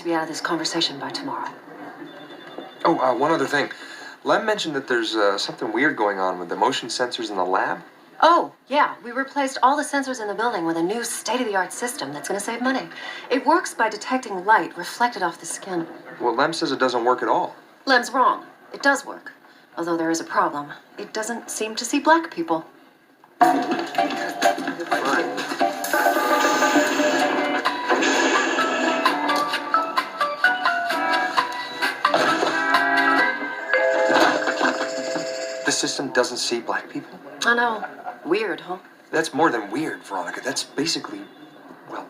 to be out of this conversation by tomorrow. Oh, one other thing. Lem mentioned that there's something weird going on with the motion sensors in the lab. Oh, yeah. We replaced all the sensors in the building with a new state-of-the-art system that's going to save money. It works by detecting light reflected off the skin. Well, Lem says it doesn't work at all. Lem's wrong. It does work. Although there is a problem. It doesn't seem to see black people. The system doesn't see black people? I know. Weird, huh? That's more than weird, Veronica. That's basically, well,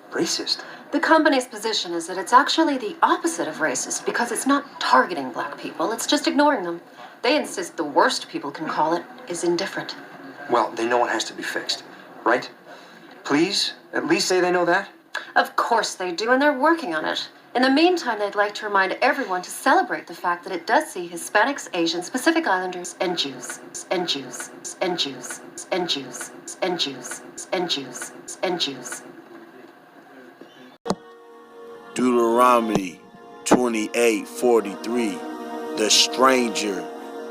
racist. The company's position is that it's actually the opposite of racist because it's not targeting black people, it's just ignoring them. They insist the worst people can call it is indifferent. Well, they know it has to be fixed, right? Please, at least say they know that. Of course they do, and they're working on it. In the meantime, they'd like to remind everyone to celebrate the fact that it does see Hispanics, Asians, Pacific Islanders, and Jews, and Jews, and Jews, and Jews, and Jews, and Jews, and Jews. Deuteronomy 28:43. The stranger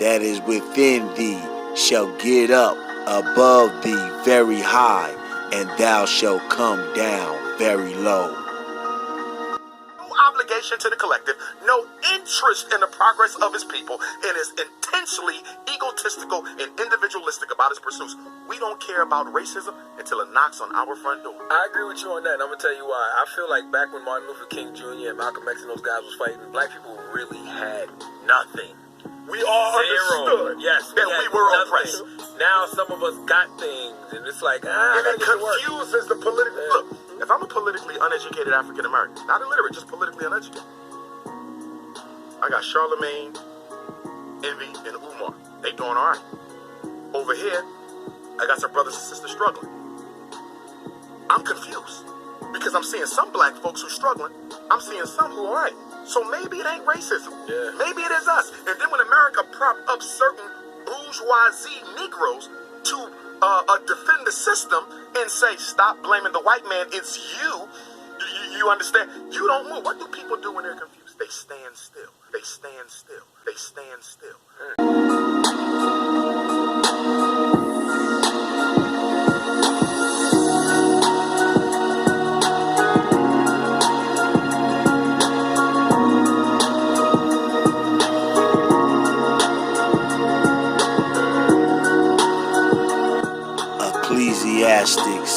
that is within thee shall get up above thee very high, and thou shalt come down very low. Obligation to the collective, no interest in the progress of his people, and is intensely egotistical and individualistic about his pursuits. We don't care about racism until it knocks on our front door. I agree with you on that, and I'm going to tell you why. I feel like back when Martin Luther King Jr. and Malcolm X and those guys was fighting, black people really had nothing. We all understood that we were oppressed. Now some of us got things, and it's like, and it confuses the political. Look, if I'm a politically uneducated African American, not illiterate, just politically uneducated, I got Charlemagne, Envy, and Umar. They doing all right. Over here, I got some brothers and sisters struggling. I'm confused because I'm seeing some black folks who struggling. I'm seeing some who are all right. So maybe it ain't racism. Yeah. Maybe it is us. And then when America prop up certain bourgeoisie Negroes to defend the system and say, stop blaming the white man, it's you. You understand? You don't move. What do people do when they're confused? They stand still. They stand still. They stand still. Ecclesiastes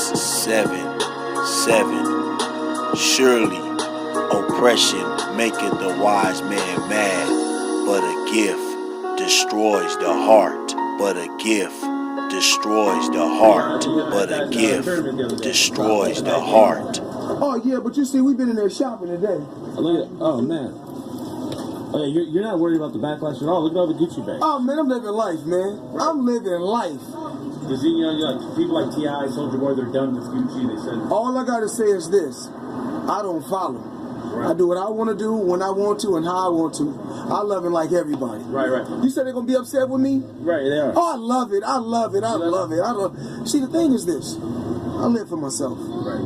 7:7. Surely oppression maketh the wise man mad, but a gift destroys the heart. But a gift destroys the heart. But a gift destroys the heart. Oh yeah, but you see, we've been in there shopping today. Oh man. Oh, yeah, you're not worried about the backlash at all. Look at all the Gucci bags. Oh man, I'm living life, man. Right. I'm living life. Because like people like T.I., Soulja Boy, they're done with Gucci. They said all I gotta say is this: I don't follow. Right. I do what I want to do, when I want to, and how I want to. I love it like everybody. Right. You said they're gonna be upset with me? Right, they are. Oh, I love it. I love it. I love it. See, the thing is this: I live for myself. Right.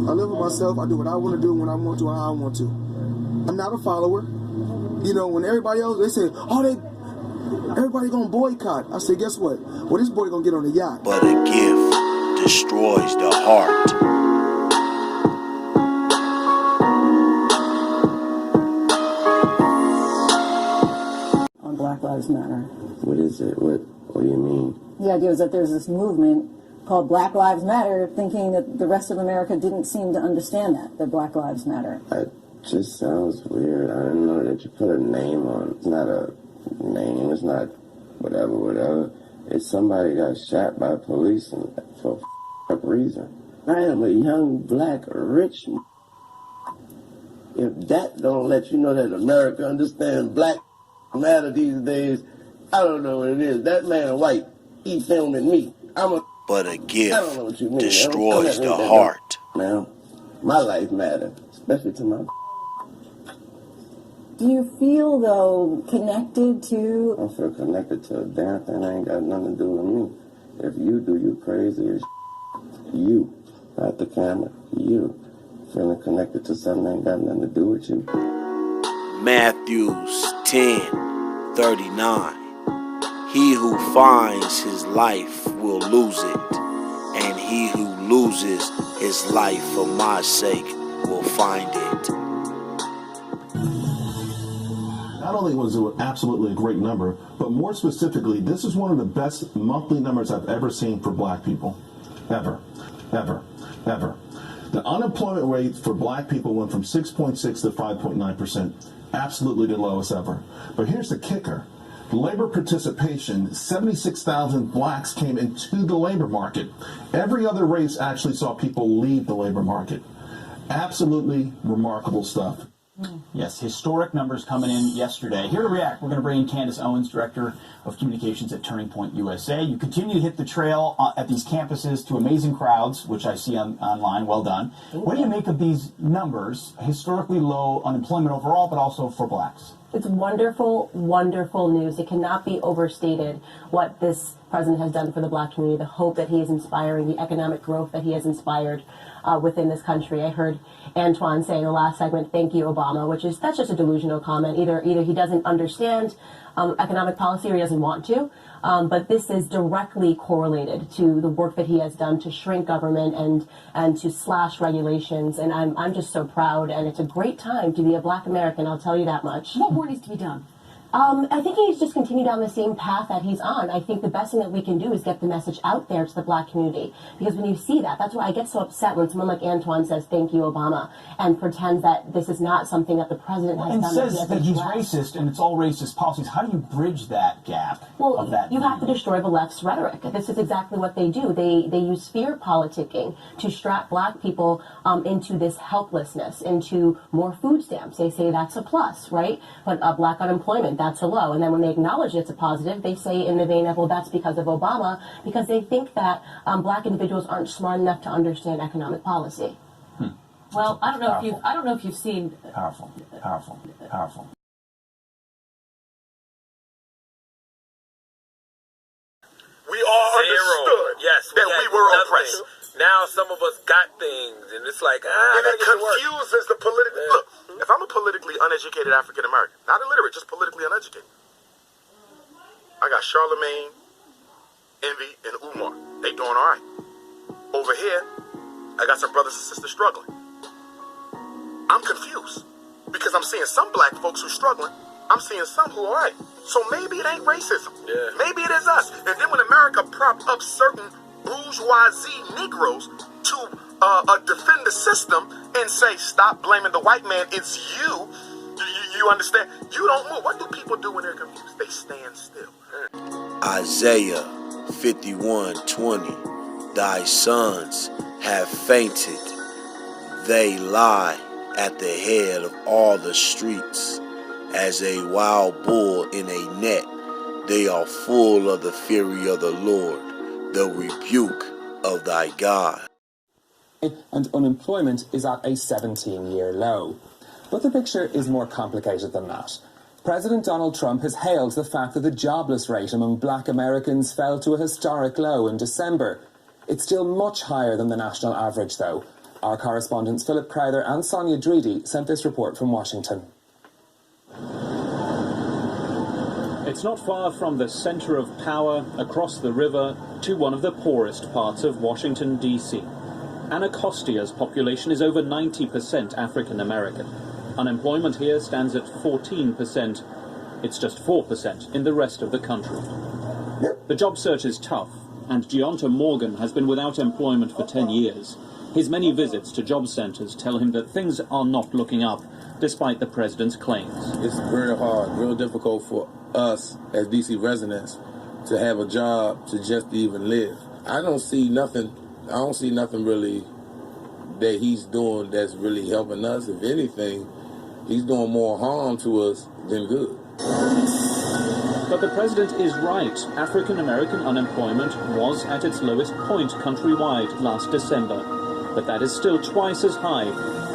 I live for myself. I do what I want to do, when I want to, and how I want to. I'm not a follower. You know, when everybody else, they say, everybody gonna boycott. I say, guess what? Well, this boy gonna get on the yacht. But a gift destroys the heart. On Black Lives Matter. What is it? What do you mean? The idea is that there's this movement called Black Lives Matter, thinking that the rest of America didn't seem to understand that Black Lives Matter. It just sounds weird. I didn't know that you put a name on. It's not a name. It's not whatever. It's somebody got shot by police and for a reason. I am a young, black, rich. If that don't let you know that America understands Black Matter these days, I don't know what it is. That man white, he filming me. But a gift I don't know what you mean. destroys the heart. Man, my life matters, especially to my. Do you feel, though, connected to... I don't feel connected to a damn thing. I ain't got nothing to do with me. If you do, you crazy as you. Not the camera. You. feeling connected to something that ain't got nothing to do with you. Matthews 10:39. He who finds his life will lose it, and he who loses his life for my sake will find it. Not only was it absolutely a great number, but more specifically, this is one of the best monthly numbers I've ever seen for black people. Ever. The unemployment rate for black people went from 6.6 to 5.9%. Absolutely the lowest ever. But here's the kicker. Labor participation, 76,000 blacks came into the labor market. Every other race actually saw people leave the labor market. Absolutely remarkable stuff. Yes, historic numbers coming in yesterday. Here to react, we're going to bring in Candace Owens, Director of Communications at Turning Point USA. You continue to hit the trail at these campuses to amazing crowds, which I see online. Well done. What do you make of these numbers, historically low unemployment overall, but also for blacks? It's wonderful, wonderful news. It cannot be overstated what this president has done for the black community, the hope that he is inspiring, the economic growth that he has inspired within this country. I heard Antoine say in the last segment, "Thank you, Obama," that's just a delusional comment. Either he doesn't understand economic policy or he doesn't want to. But this is directly correlated to the work that he has done to shrink government and to slash regulations. And I'm just so proud. And it's a great time to be a black American, I'll tell you that much. What more needs to be done? I think he needs to just continue down the same path that he's on. I think the best thing that we can do is get the message out there to the black community. Because when you see that, that's why I get so upset when someone like Antoine says, "Thank you, Obama," and pretends that this is not something that the president has and done. And says that he's racist and it's all racist policies. How do you bridge that gap? Well, of that you have to destroy the left's rhetoric. This is exactly what they do. They use fear politicking to strap black people into this helplessness, into more food stamps. They say that's a plus, right? But black unemployment, that's a low. And then when they acknowledge it's a positive, they say in the vein of, well, that's because of Obama, because they think that black individuals aren't smart enough to understand economic policy. Well, I don't know if you've seen powerful. We all understood that we were oppressed. Now some of us got things, and it's like, and it confuses the political. Look, if I'm a politically uneducated African American, not illiterate, just politically uneducated, I got Charlemagne, Envy, and Umar. They doing all right. Over here, I got some brothers and sisters struggling. I'm confused because I'm seeing some black folks who struggling. I'm seeing some who are all right. So maybe it ain't racism. Yeah. Maybe it is us. And then when America prop up certain bourgeoisie Negroes to defend the system and say, stop blaming the white man, it's you. You understand? You don't move. What do people do when they're confused? They stand still. Isaiah 51:20. Thy sons have fainted. They lie at the head of all the streets. As a wild bull in a net, they are full of the fury of the Lord, the rebuke of thy God. And unemployment is at a 17-year low. But the picture is more complicated than that. President Donald Trump has hailed the fact that the jobless rate among black Americans fell to a historic low in December. It's still much higher than the national average, though. Our correspondents Philip Crowther and Sonia Dreedy sent this report from Washington. It's not far from the center of power, across the river, to one of the poorest parts of Washington, D.C. Anacostia's population is over 90% African American. Unemployment here stands at 14%. It's just 4% in the rest of the country. The job search is tough, and Deonta Morgan has been without employment for 10 years. His many visits to job centers tell him that things are not looking up, despite the president's claims. It's very hard, real difficult for us as D.C. residents to have a job to just even live. I don't see nothing really that he's doing that's really helping us. If anything, he's doing more harm to us than good. But the president is right. African American unemployment was at its lowest point countrywide last December. But that is still twice as high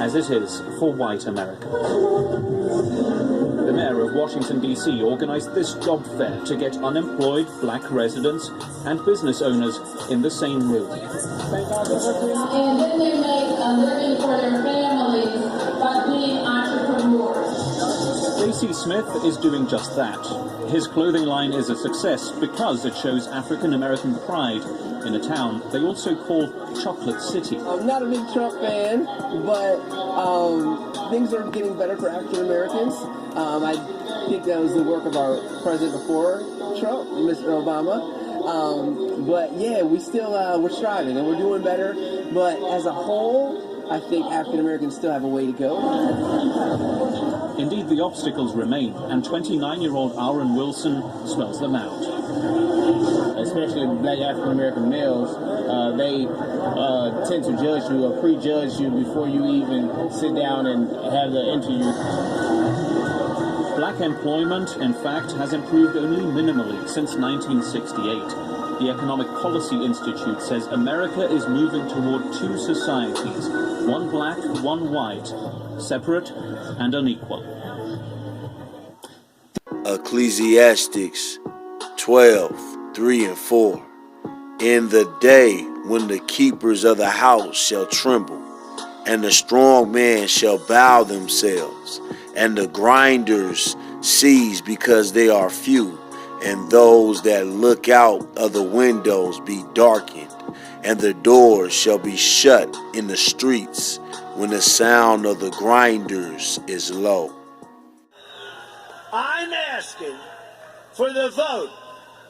as it is for white Americans. The mayor of Washington, D.C. organized this job fair to get unemployed black residents and business owners in the same room. And then they make a living for their families by being entrepreneurs. J.C. Smith is doing just that. His clothing line is a success because it shows African-American pride in a town they also call Chocolate City. I'm not a big Trump fan, but things are getting better for African Americans. I think that was the work of our president before Trump, Mr. Obama. But yeah, we still we're striving and we're doing better. But as a whole, I think African Americans still have a way to go. Indeed, the obstacles remain, and 29-year-old Aaron Wilson spells them out. Especially black African American males, they tend to judge you or prejudge you before you even sit down and have the interview. Black employment, in fact, has improved only minimally since 1968. The Economic Policy Institute says America is moving toward two societies, one black, one white, separate and unequal. Ecclesiastes 12:3 and 4. In the day when the keepers of the house shall tremble, and the strong man shall bow themselves, and the grinders cease because they are few, and those that look out of the windows be darkened, and the doors shall be shut in the streets, when the sound of the grinders is low. I'm asking for the vote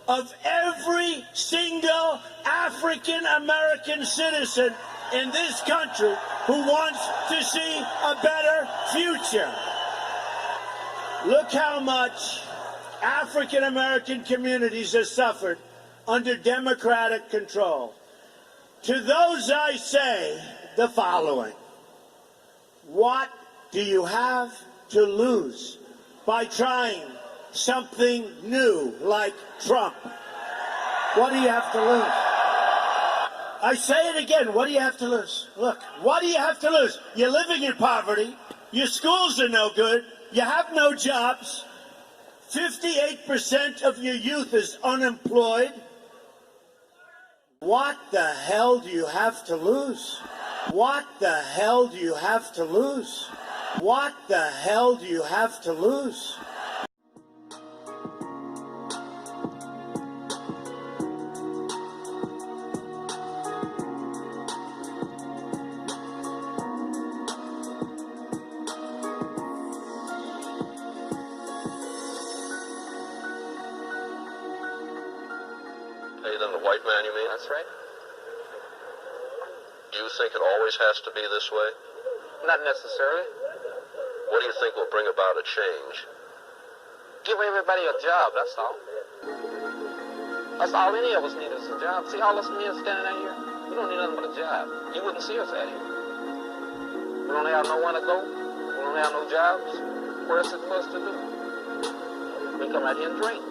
of every single African American citizen in this country who wants to see a better future. Look how much African American communities have suffered under Democratic control. To those I say the following: what do you have to lose by trying something new like Trump? What do you have to lose? I say it again, what do you have to lose? Look, what do you have to lose? You're living in poverty, your schools are no good, you have no jobs, 58% of your youth is unemployed. What the hell do you have to lose? What the hell do you have to lose? What the hell do you have to lose? Hey, then the white man, you mean? That's right. Do you think it always has to be this way? Not necessarily. What do you think will bring about a change? Give everybody a job, that's all. That's all any of us need is a job. See all us men standing out here? We don't need nothing but a job. You wouldn't see us out here. We don't have nowhere to go. We don't have no jobs. What else is for us to do? We come out here and drink.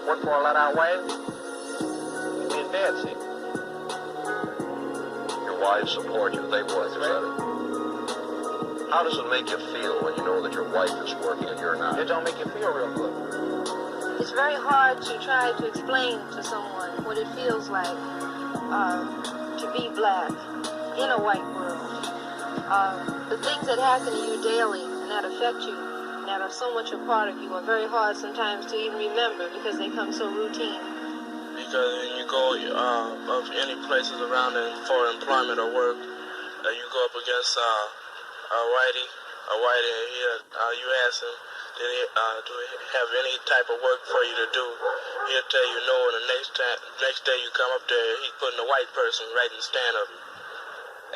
Work for a lot of our wives. We'd be in bad shape. Your wives support you, they work, is that it? How does it make you feel when you know that your wife is working and you're not? It don't make you feel real good. It's very hard to try to explain to someone what it feels like to be black in a white world. The things that happen to you daily and that affect you, and that are so much a part of you, are very hard sometimes to even remember because they come so routine. Because when you go of any places around for employment or work, you go up against a whitey here, you ask him, do he have any type of work for you to do? He'll tell you no, and the next day you come up there, he's putting a white person right in the stand of you.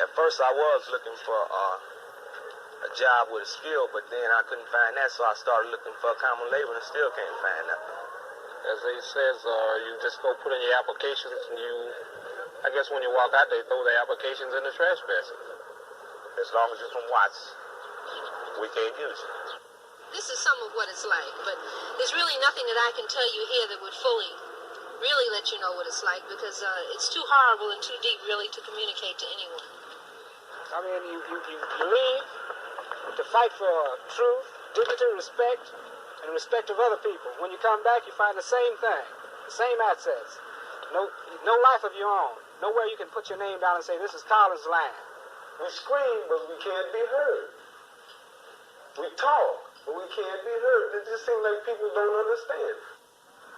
At first I was looking for a job with a skill, but then I couldn't find that, so I started looking for common labor and still can't find nothing. As they says, you just go put in your applications and I guess when you walk out, they throw their applications in the trash basket. As long as you're from Watts, we can't use it. This is some of what it's like, but there's really nothing that I can tell you here that would fully really let you know what it's like, because it's too horrible and too deep really to communicate to anyone. I mean, you leave, to fight for truth, dignity, respect, and respect of other people. When you come back, you find the same thing, the same assets. No life of your own. Nowhere you can put your name down and say, this is Collins' land. We scream, but we can't be heard. We talk, but we can't be heard. It just seems like people don't understand.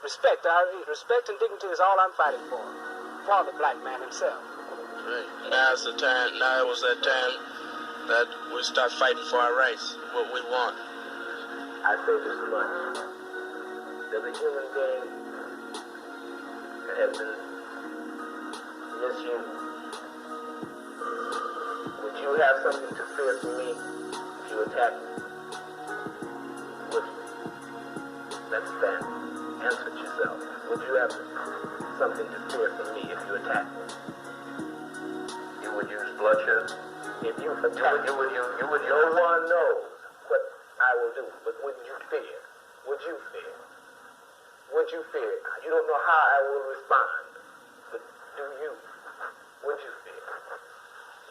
Respect and dignity is all I'm fighting for the black man himself. Right. Now it was that time that we start fighting for our rights, what we want. I say this much. That the human being has been misused. Would you have something to fear from me if you attack me? Would you? That's fair. Answer it yourself. Would you have something to fear from me if you attack me? You would use bloodshed? If you attack me, no one knows what I will do, but would you fear? Would you fear? Would you fear? You don't know how I will respond, but do you? Would you fear?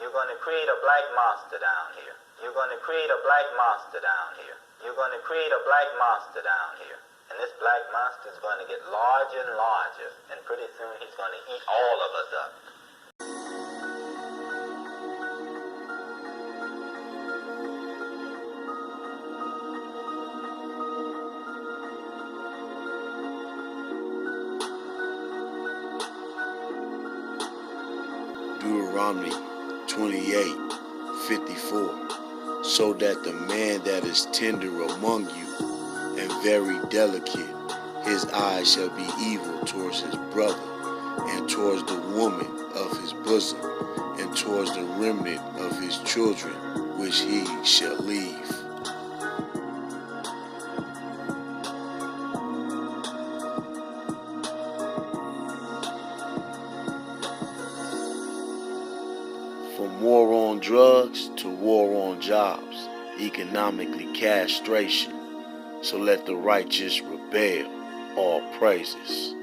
You're going to create a black monster down here. You're going to create a black monster down here. You're going to create a black monster down here. And this black monster is going to get larger and larger. And pretty soon he's going to eat all of us up. Deuteronomy 28:54, so that the man that is tender among you and very delicate, his eyes shall be evil towards his brother, and towards the woman of his bosom, and towards the remnant of his children, which he shall leave. From war on drugs to war on jobs, economically castration. So let the righteous rebel. All praises.